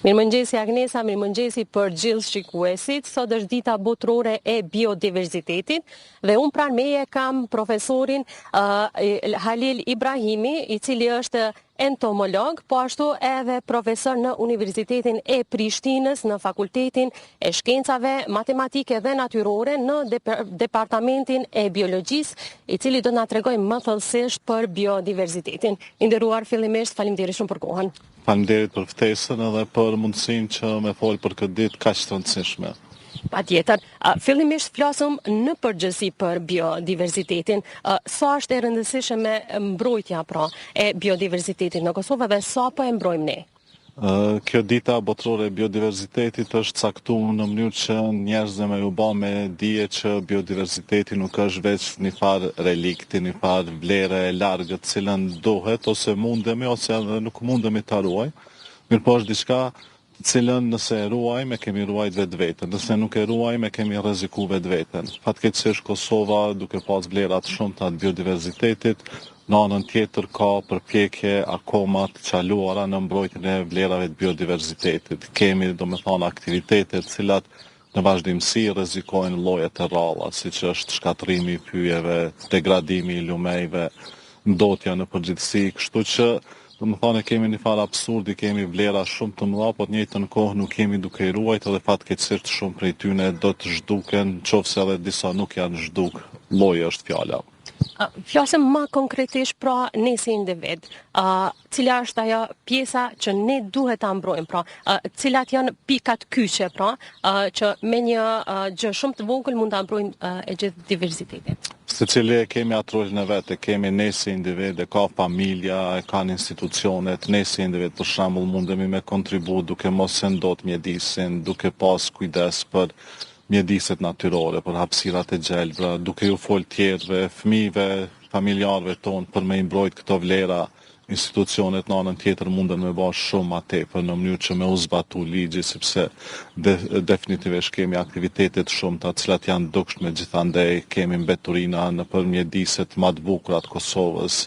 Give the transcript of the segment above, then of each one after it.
Mirëmëngjesi Agnesa, mirëmëngjesi për gjithë shikuesit. Sot është dita botërore e biodiversitetit dhe unë pranë meje kam profesorin Halil Ibrahimi, i cili është entomolog, po ashtu edhe profesor në Universitetin e Prishtinës, në Fakultetin e Shkencave Matematike dhe Natyrore në Departamentin e Biologjisë, i cili do na tregojë më thellësisht për biodiversitetin. I nderuar, fillimisht faleminderit shumë për kohën. Faleminderit për ftesën edhe për mundësinë që me fol për këtë ditë kaq të rëndësishme. Patjetër. Fillimisht flasëm në përgjithësi për biodiversitetin. Sa është e rëndësishme mbrojtja e biodiversitetit në Kosovë dhe sa po e mbrojmë ne? Kjo dita botërore e biodiversitetit është caktuar në mënyrë që njerëzve me u bë me dije që biodiversiteti nuk është veç një farë relikti, një farë vlere e largët, cilën duhet ose mundemi ose edhe nuk mundemi ta ruajmë. Mirëpo është diçka cilën nëse e ruajmë, kemi ruajt vetveten, nëse nuk e ruajmë, kemi rreziku vetveten. Fatkeqësisht Kosova, duke pas vlerat shumta të biodiversitetit, në anën tjetër ka përpjekje akoma të qaluara në mbrojtjen e vlerave të biodiversitetit. Kemi, domethënë, aktivitete të cilat në vazhdimsi rrezikojnë lloje të rralla, siç është shkatërrimi i pyjeve, degradimi i lumejve, ndotja në përgjithësi, kështu që domethënë kemi një farë absurdi, kemi vlera shumë të mëdha, po të njëjtën kohë nuk kemi duke i ruajtur dhe fatkeqësisht shumë prej tyre do të zhduken, nëse edhe disa nuk janë zhduk. Lloji është fjala. Flasim më konkretisht pra ne si individ. Cila është ajo pjesa që ne duhet ta mbrojmë, cilat janë pikat kyçe, që me një gjë shumë të vogël mund ta mbrojmë e gjithë diversitetin. Secili kemi atë rolin e vet, kemi ne si individ, ka familja, kanë institucionet, ne si individ për shembull mundemi me kontribu duke mos e ndot mjedisin, duke pas kujdes për mjediset natyrore, për hapësirat e gjelbra, duke ju fol tjerëve, fëmijëve, familjarëve tonë për me i mbrojt këto vlera. Institucionet në anën tjetër munden me bërë shumë ma tepër në mënyrë që me u zbatu ligji, sepse definitivisht kemi aktivitetet shumë të cilat janë dukshme, gjithandej kemi mbeturina në për mjediset më të bukura të Kosovës.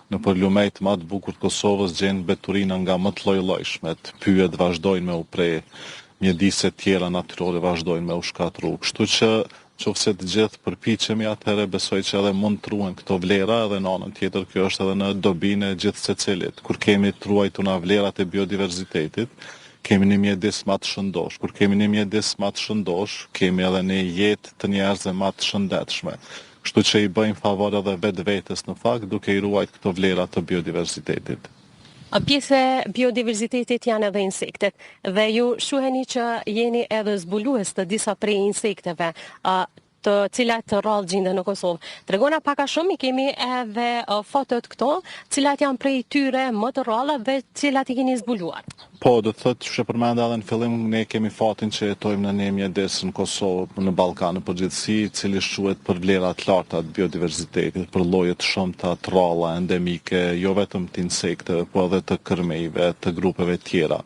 Në për lumejt më të bukur të Kosovës gjenë mbeturina nga më të lloj-llojshmet. Pyjet vazhdojnë me u prej, mjediset tjera natyrore vazhdojnë me u shkatru. Kështu që qofse të gjithë përpiqemi, atëherë besoj që edhe mund të ruhen këto vlera, edhe në anën tjetër kjo është edhe në dobinë e gjithë secilit. Kur kemi të ruajtur na vlerat e biodiversitetit, kemi një mjedis më të shëndosh. Kur kemi një mjedis më të shëndosh, kemi edhe një jetë të njerëzve më të shëndetshme. Kështu që i bëjmë favor edhe vetvetes në fakt duke i ruajtur këto vlera të biodiversitetit. Pjesë e biodiversitetit janë edhe insektet dhe ju shuheni që jeni edhe zbulues të disa prej insekteve të cilat rrallë gjinde në Kosovë. Tregona pak a shumë, i kemi edhe fotot këto, cilat janë prej tyre më të rralla dhe cilat i keni zbuluar. Po, do të thotë që përmenda edhe në fillim ne kemi fatin që jetojmë në një mjedis në Kosovë, në Ballkan në përgjithësi, i cili quhet për vlera të larta të biodiversitetit, për lloje të shumta të rralla endemike, jo vetëm të insekteve, po edhe të kërmejve, të grupeve tjera.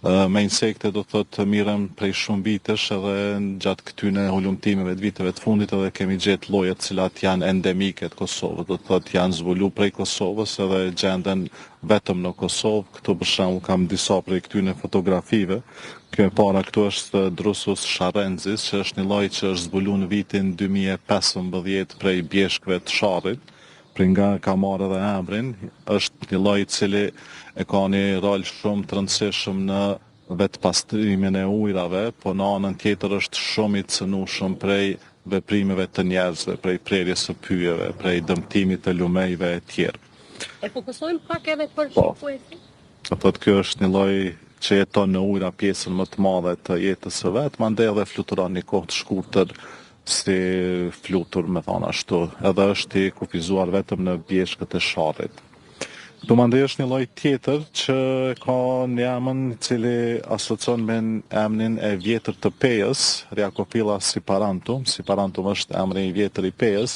Me insekte do të thotë mirëm prej shumë vitesh edhe gjatë këtyne hulumtimeve të viteve të fundit edhe kemi gjetë lloje të cilat janë endemike të Kosovës, do të thotë janë zbulu prej Kosovës edhe gjenden vetëm në Kosovë. Këtu për shembull kam disa prej këtyne fotografive. Kjo e para këtu është Drusus sharrenzis, që është një lloj që është zbulu në vitin 2015 prej bjeshkëve të sharrit. Për nga ka marrë edhe emrin, është një lloj i cili e ka një rol shumë të rëndësishëm në vetë pastrimin e ujrave, po në anën tjetër është shumë i cënueshëm prej veprimeve të njerëzve, prej prerjes së pyjeve, prej dëmtimit të lumejve e tjerë. E fokusojmë pak edhe për shikuesin? Do thotë kjo është një lloj që jeton në ujra pjesën më të madhe të jetës së vet, mandej edhe fluturon një kohë të shkurtër si flutur, me thonë ashtu, edhe është i kufizuar vetëm në bjeshkët e sharrit. Këtu mandej është një lloj tjetër që ka një emën i cili asocion me emrin e vjetër të pejës, Rhiacophila siparantum. Siparantum është emri i vjetër i pejës.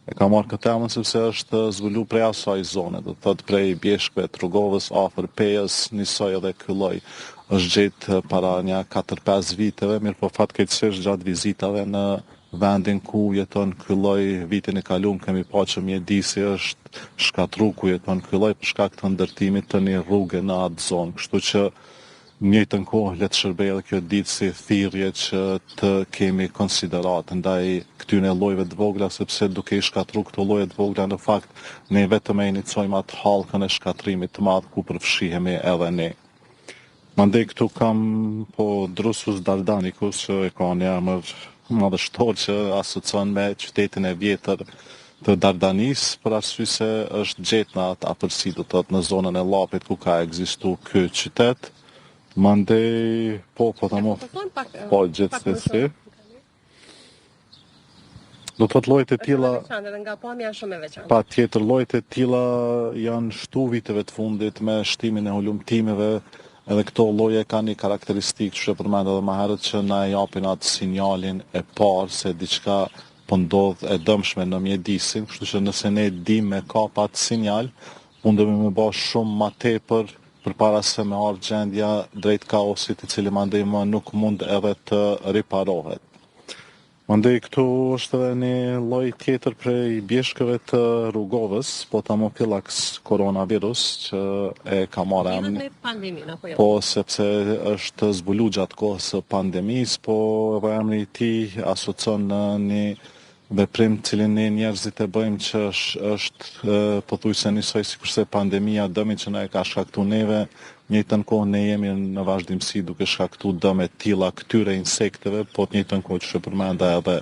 E ka marrë këtë emën sepse është zbulu prej asaj zone, do të thotë prej bjeshkëve të Rrugovës afër pejës, nisoi edhe ky lloj. Është gjetë para një 4-5 viteve, mirë po fatkeqësisht gjatë vizitave në vendin ku jeton ky lloj vitin e kaluar kemi pa që mjedisi është shkatru ku jeton ky lloj për shkak të ndërtimit të një rruge në atë zonë. Kështu që njëjtën kohë le të shërbejë edhe kjo ditë si thirrje që të kemi konsiderat ndaj këtyre llojeve të vogla, sepse duke i shkatruar këto lloje të vogla në fakt ne vetëm e inicojmë atë hallkën e shkatrimit të madh ku përfshihemi edhe ne. Mandej këtu kam Drusus Dardanicus, që e ka një emër madhështor që asocion me qytetin e vjetër të Dardanis, për arsye se është gjetë në atë afërsi, do të thotë në zonën e Llapit ku ka ekzistuar ky qytet. Mandej, gjithsesi. Do të thotë llojet e tilla, nga pamja shumë e veçantë. patjetër llojet e tilla janë shtu viteve të fundit me shtimin e ulumtimeve, edhe këto lloje kanë një karakteristikë që përmend edhe më herët, që na japin atë sinjalin e parë se diçka po ndodh e dëmshme në mjedisin, kështu që nëse ne dimë me kap atë sinjal, mundemi me bë shumë më tepër përpara se me ardhë gjendja drejt kaosit, i cili mandej më nuk mund edhe të riparohet. Mandej këtu është edhe një lloj tjetër prej bjeshkëve të rrugovës, Potamopillax coronavirus, që e ka marrë emrin. Me pandeminë apo jo? Po, sepse është zbulu gjatë kohës së pandemisë, po edhe emri i tij asocion në një veprim cilin ne njerëzit e bëjmë, që është pothuajse njësoj sikurse pandemia, dëmin që na e ka shkaktuar neve, njëjtën kohë ne jemi në vazhdimsi duke shkaktuar dëm të tilla këtyre insekteve, po të njëjtën kohë që përmenda edhe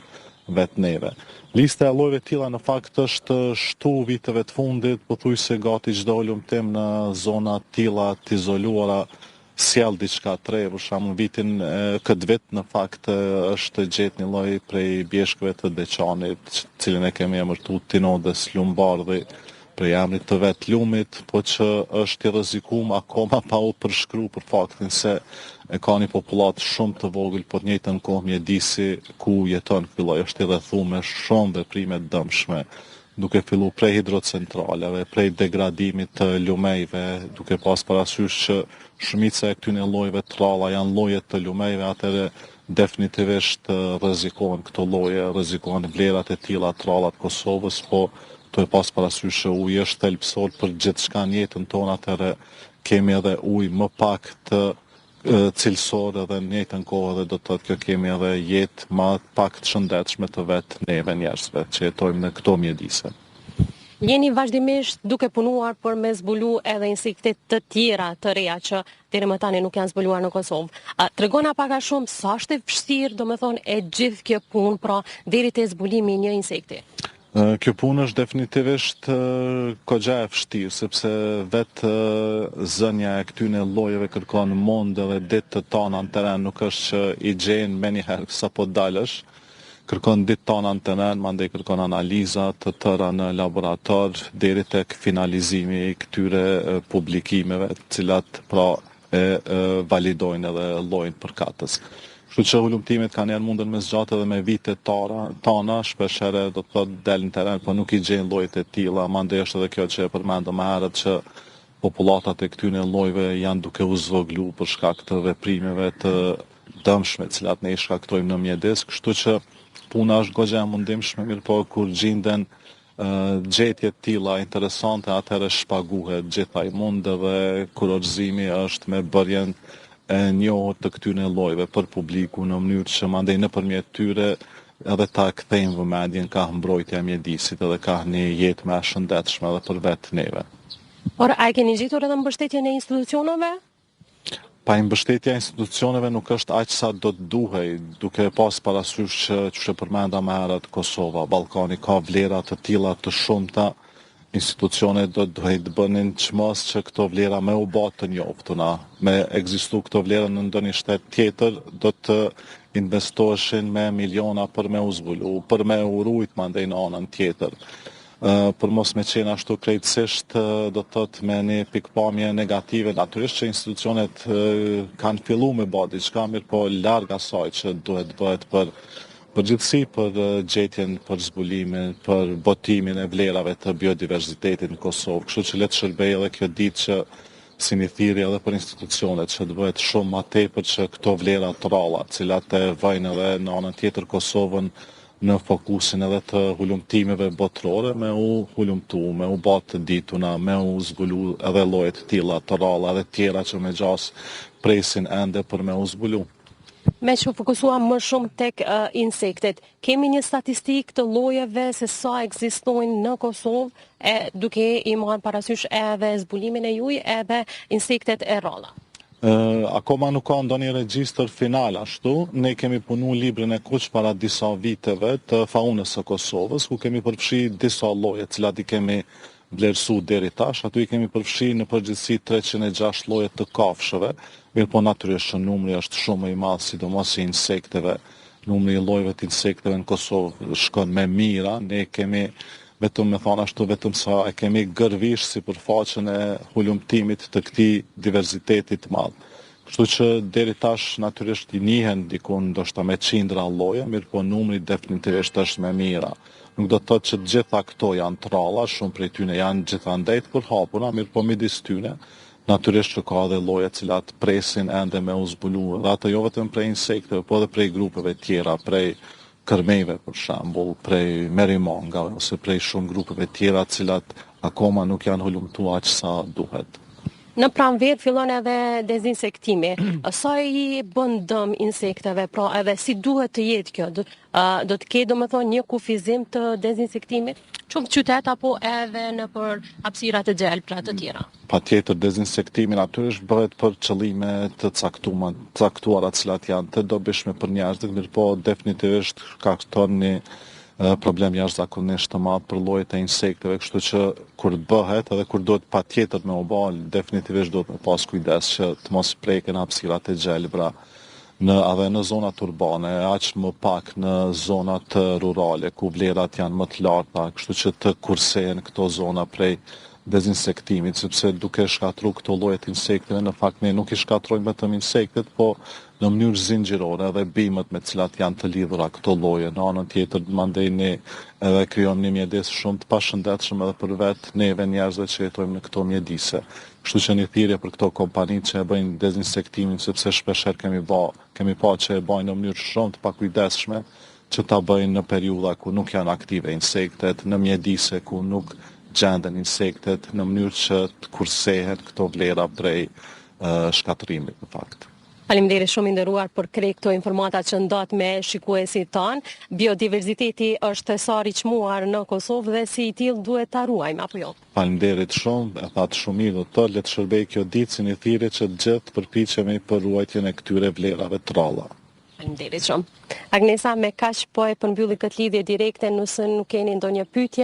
vetë neve. Lista e llojeve të tilla në fakt është shtu viteve të fundit, pothuajse gati çdo ulumtim në zona të tilla të izoluara sjell diçka të re. Për shembull, këtë vit në fakt është gjetë një lloj prej bjeshkëve të Deçanit, cilin e kemi emërtuar Tinodes lumbardhi, prej emrit të vet lumit, po që është i rrezikuar akoma pa u përshkruar për faktin se e ka një popullat shumë të vogël, po të njëjtën kohë mjedisi ku jeton ky lloj është i rrethuar me shumë veprime të dëmshme, duke filluar prej hidrocentraleve, prej degradimit të lumejve, duke pas parasysh që shumica e këtyre llojeve të rralla janë lloje të lumejve, atëherë definitivisht rrezikohen këto lloje, rrezikohen vlerat e tilla të rralla të Kosovës, po to e pas parasysh që uji është thelbësor për gjithçka në jetën tonë, atëherë kemi edhe ujë më pak të cilësor, edhe në njëjtën kohë edhe do të thotë që kemi edhe jetë më pak të shëndetshme të vetë neve njerëzve që jetojmë në këto mjedise. Jeni vazhdimisht duke punuar për me zbulu edhe insekte të tjera të reja që deri më tani nuk janë zbuluar në Kosovë. Tregona pak a shumë sa është e vështirë, domethënë, e gjithë kjo punë, pra deri te zbulimi i një insekti? Kjo punë është definitivisht kogja e vështirë, sepse vetë zënja e këtyre llojeve kërkon mund edhe ditë të tona në teren, nuk është që i gjenë me njëherë sa po dalësh, kërkon ditë tona në teren, mandej kërkon analiza të tëra në laborator, deri tek finalizimi i këtyre publikimeve, cilat pra e validojnë edhe llojin përkatës. Kështu që ulumtimet kanë janë mundën me zgjatë edhe me vite tona, shpeshherë do të thotë del në teren, po nuk i gjejnë llojet e tilla, mandej është edhe kjo që e përmendëm më herët, që popullatat e këtyre llojeve janë duke u zvoglu për shkak të veprimeve të dëmshme, të cilat ne i shkaktojmë në mjedis, kështu që puna është goxha e mundimshme, mirë po kur gjinden gjetje të tilla interesante, atëherë shpaguhet gjithaj mund, edhe kurorëzimi është me bërjen e njohur të këtyre llojeve për publiku, në mënyrë që mandej nëpërmjet tyre edhe ta kthejmë vëmendjen ka mbrojtja e mjedisit, edhe ka një jetë më e shëndetshme edhe për vetë neve. Por a e keni gjetur edhe mbështetjen e institucioneve? Pa mbështetja e institucioneve nuk është aq sa do të duhej, duke pas parasysh që përmenda më herët Kosova, Ballkani ka vlera të tilla të shumta, institucionet do të duhet bënin çmos që këto vlera me u bë të njoftuna, me ekzistu këto vlera në ndonjë shtet tjetër, do të investoheshin me miliona për me u zbulu, për me u rujt mandej në anën tjetër. Për mos me qenë ashtu krejtësisht, do të thotë me një pikpamje negative, natyrisht që institucionet kanë fillu me bë diçka, mirë po larg asaj që duhet bëhet për përgjithësi për gjetjen, për zbulimin, për botimin e vlerave të biodiversitetit në Kosovë. Kështu që le të shërbejë edhe kjo ditë që si një thirrje edhe për institucionet, që të bëhet shumë më tepër që këto vlera të rralla, cilat e vajnë edhe në anën tjetër Kosovën në fokusin edhe të hulumtimeve botërore, me u hulumtu, me u bë të dituna, me u zbulu edhe lloje të tilla të rralla edhe tjera që me gjas presin ende për me u zbulu. Me që fokusuam më shumë tek insektet, kemi një statistikë të llojeve se sa ekzistojnë në Kosovë duke i marrë parasysh edhe zbulimin e juj edhe insektet e rralla. Akoma nuk ka ndonjë regjistër final ashtu. Ne kemi punu librin e kuq para disa viteve të faunës së Kosovës, ku kemi përfshi disa lloje, cilat i kemi vlerësu deri tash. Aty i kemi përfshi në përgjithësi 306 lloje të kafshëve, mirë po natyrisht numri është shumë i madh, sidomos i insekteve. Numri i llojeve të insekteve në Kosovë shkon me mijëra. Ne kemi vetëm me thonë ashtu, vetëm sa e kemi gërvish si përfaqen e hulumtimit të këtij diverzitetit madh. Kështu që deri tash natyrisht i njihen dikun ndoshta me qindra lloje, mirë po numri definitivisht është me mijëra. Nuk do të thotë që të gjitha këto janë tralla, shumë prej tyre janë gjithandej të përhapura, mirë po midis tyre natyrisht që ka edhe lloje cilat presin ende me u zbulu, dhe ato jo vetëm prej insekteve, po edhe prej grupeve tjera, prej kërmejve për shembull, prej merimangave ose prej shumë grupeve tjera cilat akoma nuk janë hulumtuar aq sa duhet. Në pranverë fillon edhe dezinsektimi. Sa i bën dëm insekteve, pra edhe si duhet të jetë kjo? Do të ketë domethënë një kufizim të dezinsektimit? Qoftë qytet apo edhe në për hapësira të gjelbra të tjera? Patjetër, dezinsektimi natyrisht bëhet për qëllime të caktuara cilat janë të dobishme për njerëzit, mirë po definitivisht shkakton një problem jashtëzakonisht të madh për llojet e insekteve, kështu që kur bëhet edhe kur duhet patjetër me u bë, definitivisht duhet me pas kujdes që të mos preken hapësirat e gjelbra edhe në zonat urbane, aq më pak në zonat rurale ku vlerat janë më të larta, kështu që të kursehen këto zona prej dezinsektimit, sepse duke shkatru këto lloje të insekteve, në fakt ne nuk i shkatrojmë vetëm insektet, po në mënyrë zinxhirore edhe bimët me cilat janë të lidhura këto lloje. Në anën tjetër, mandej ne edhe krijojmë një mjedis shumë të pashëndetshëm edhe për vetë neve njerëzve që jetojmë në këto mjedise. Kështu që një thirrje për këto kompanitë që e bëjnë dezinsektimin, sepse shpeshherë kemi pa që e bëjnë në mënyrë shumë të pakujdesshme, që ta bëjnë në periudha ku nuk janë aktive insektet, në mjedise ku nuk gjenden insektet, në mënyrë që të kursehen këto vlera prej shkatërimit në fakt. Faleminderit shumë i nderuar për krejt këto informata që ndat me shikuesit tanë. Biodiverziteti është e sa riçmuar në Kosovë dhe si i tillë duhet ta ruajmë apo jo? Faleminderit shumë, e thatë shumë mirë, le të shërbej kjo ditë si një thirrje që të gjithë përpiqemi për ruajtjen e këtyre vlerave të rralla. Faleminderit shumë. Agnesa, me kaq po e përmbylli këtë lidhje direkte, nëse nuk keni ndonjë pyetje.